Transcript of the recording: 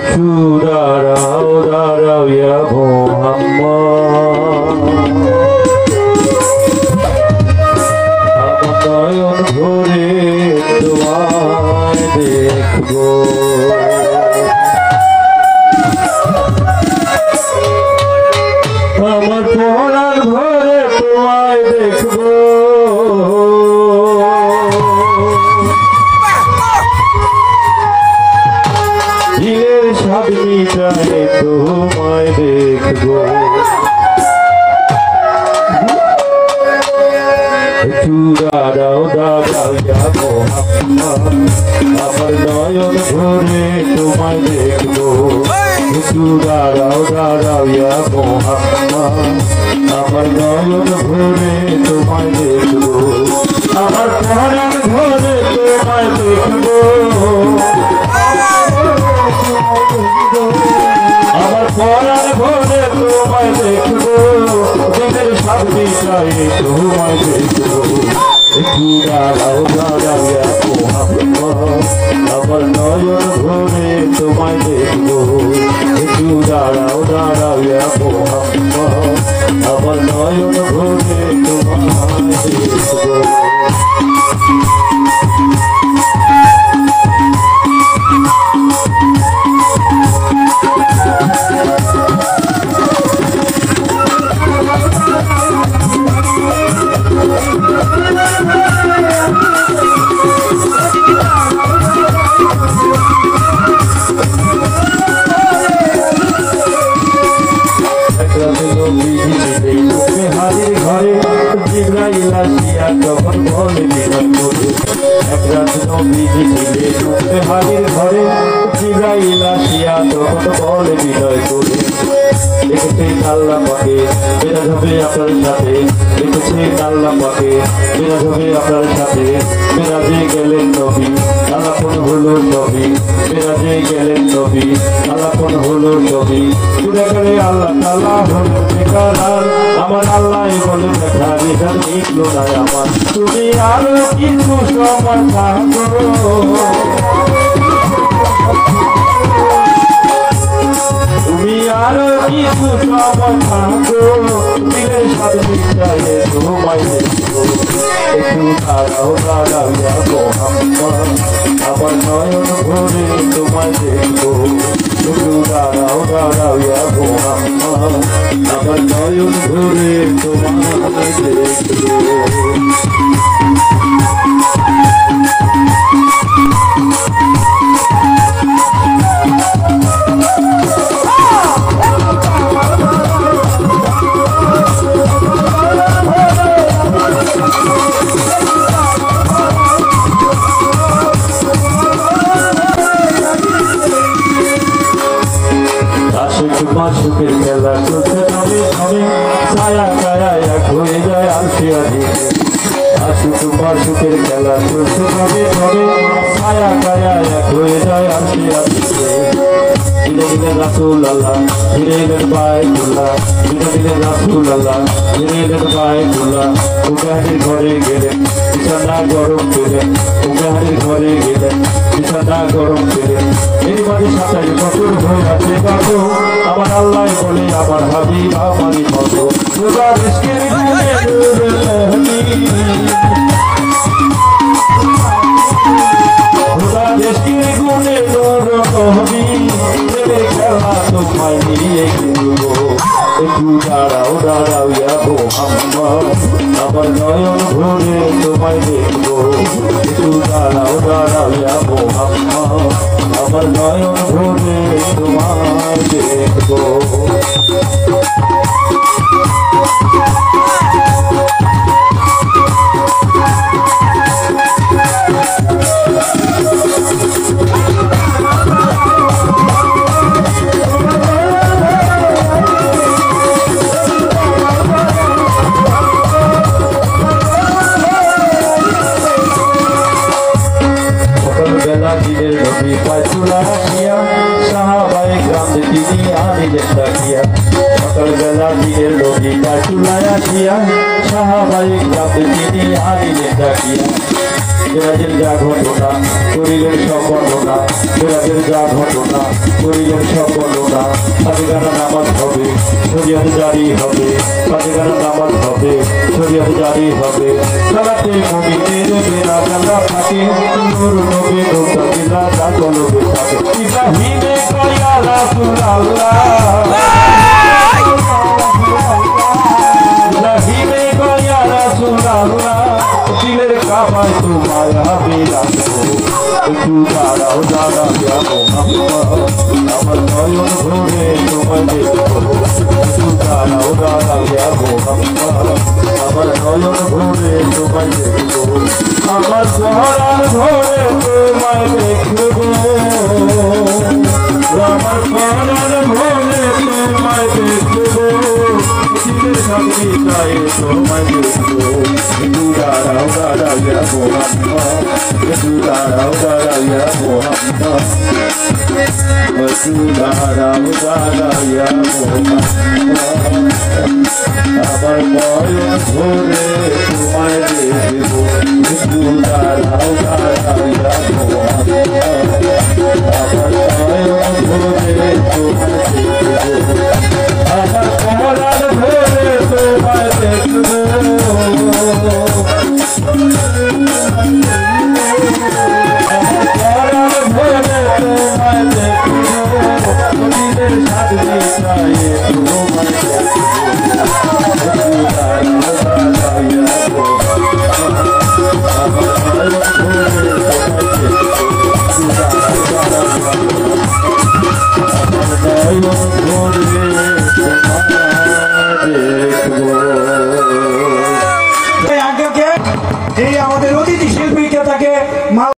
দাঁড়াও দাঁড়াও ইয়া মুহাম্মদ আমার নয়ন ভরে তোমায় দেখবো আমার পরাণ ভরে তোমায় দেখবো দিলের স্বাদ মিটায় তোমায় দেখবো একটু দাঁড়াও দাঁড়াও ইয়া মুহাম্মদ আমার নয়ন ভরে তোমায় দেখবো একটু দাঁড়াও দাঁড়াও ইয়া মুহাম্মদ আমার নয়ন ভরে তোমায় দেখবো আমার পরাণ ভরে তোমায় দেখবো আমার পরাণ ভরে তোমায় দেখবো দিনের সব বিষয়ে তোমায় দেখবো একটু দাঁড়াও দাঁড়াও ইয়া মুহাম্মদ আমার নয়ন ভরে তোমায় দেখবো একটু দাঁড়াও দাঁড়াও ইয়া মুহাম্মদ আমার নয়ন ভরে তোমায় দেখবো তখন বলে বিনয় করে এক রাত নবীজি ছিলে হারির ঘরে জিবরাইল আসিয়া তখন বলে বিনয় করে দেখেছে আল্লাহ পাকে মেরাজ হবে আপনার সাথে দেখেছে আল্লাহ পাকে মেরাজ হবে আপনার সাথে মেরাজে গেলেন নবী আলাপন হলো নবী মেরাজে গেলেন নবী আলাপন হলো নবী পুরা করে আল্লাহ তাআলা হলো বেকার আমার আল্লাহ বলে দেখা রেখা নিকলো না আমার তুমি আরো কিছু সমাধান করো তুমি আরো কিছু সমাধান করো দিলের সাথে মিটাইলে তোমায় দেখবো একটু দাঁড়াও দাঁড়াও ইয়া মুহাম্মদ আমার নয়ন ভরে তোমায় দেখবো একটু দাঁড়াও দাঁড়াও ইয়া মুহাম্মদ আমার নয়ন ভরে তোমায় দেখবো সুখের খেলা চলছে তবে তবে ছায়া ছায়া এক হয়ে যায় আলসিয়া দিকে তোমার সুখের খেলা চলছে তবে তবে ছায়া ছায়া এক হয়ে যায় আলসিয়া দিকে ধীরে ধীরে রাসূল আল্লাহ ধীরে ধীরে বাইতুল্লাহ ধীরে ধীরে রাসূল আল্লাহ ধীরে ধীরে বাইতুল্লাহ উগাহির ঘরে গেলেন বিছানা গরম পেলেন উগাহির ঘরে গেলেন বিছানা গরম পেলেন এই বাড়ি 27 বছর হয়ে আছে বাবু আমার আল্লাহ বলে আমার হাবিব আমারই মতো খোদা রিস্কের গুণে খোদা রিস্কের গুণে হবি খেলা তোমায় নিয়ে খেলবো একটু দাঁড়াও দাঁড়াও ইয়া মুহাম্মদ আমার নয়ন ভরে তোমায় দেখবো একটু দাঁড়াও দাঁড়াও ইয়া মুহাম্মদ আমার নয়ন ভরে তোমায় দেখবো সকালবেলা দিনের নবী চুলায় আসিয়া সাহাবাই গ্রামে তিনি আনিলেন ডাকিয়া মেরাজের যা ঘটনা করিলেন সব বর্ণনা আগের যা ঘটনা করিলেন সকলনা পাঁচগানা নামাজ হবে শরীয়ত জারি হবে পাঁচগানা নামাজ হবে শরীয়ত জারি হবে সালাতে মুমিনের বেলা জানা থাকে নূর নবী নূর তাকিলা যা কলবে থাকে ইব্রাহিমে কয়া রাসূলুল্লাহ ইব্রাহিমে কয়া রাসূলুল্লাহ দিলের কাবায় তোমায় আমি রাখবো একটু দাঁড়াও দাঁড়াইয়া মোহাম্মদ আমার নয়ন ভরে তোমায় দেখবো একটু দাঁড়াও দাঁড়াইয়া মোহাম্মদ আমার নয়ন ভরে তোমায় দেখবো আমার পরাণ ভরে তোমায় দেখবো আমার পরাণ ভরে তোমায় দেখবো দিলের সামনে তাই তোমায় দেখবো একটু দাঁড়াও দাঁড়াইয়া মোহাম্মদ একটু দাঁড়াও দাঁড়াইয়া মোহাম্মদ একটু দাঁড়াও দাঁড়াইয়া মোহাম্মদ আমার নয়ন ভরে তোমায় দেখবো একটু দাঁড়াও দাঁড়াইয়া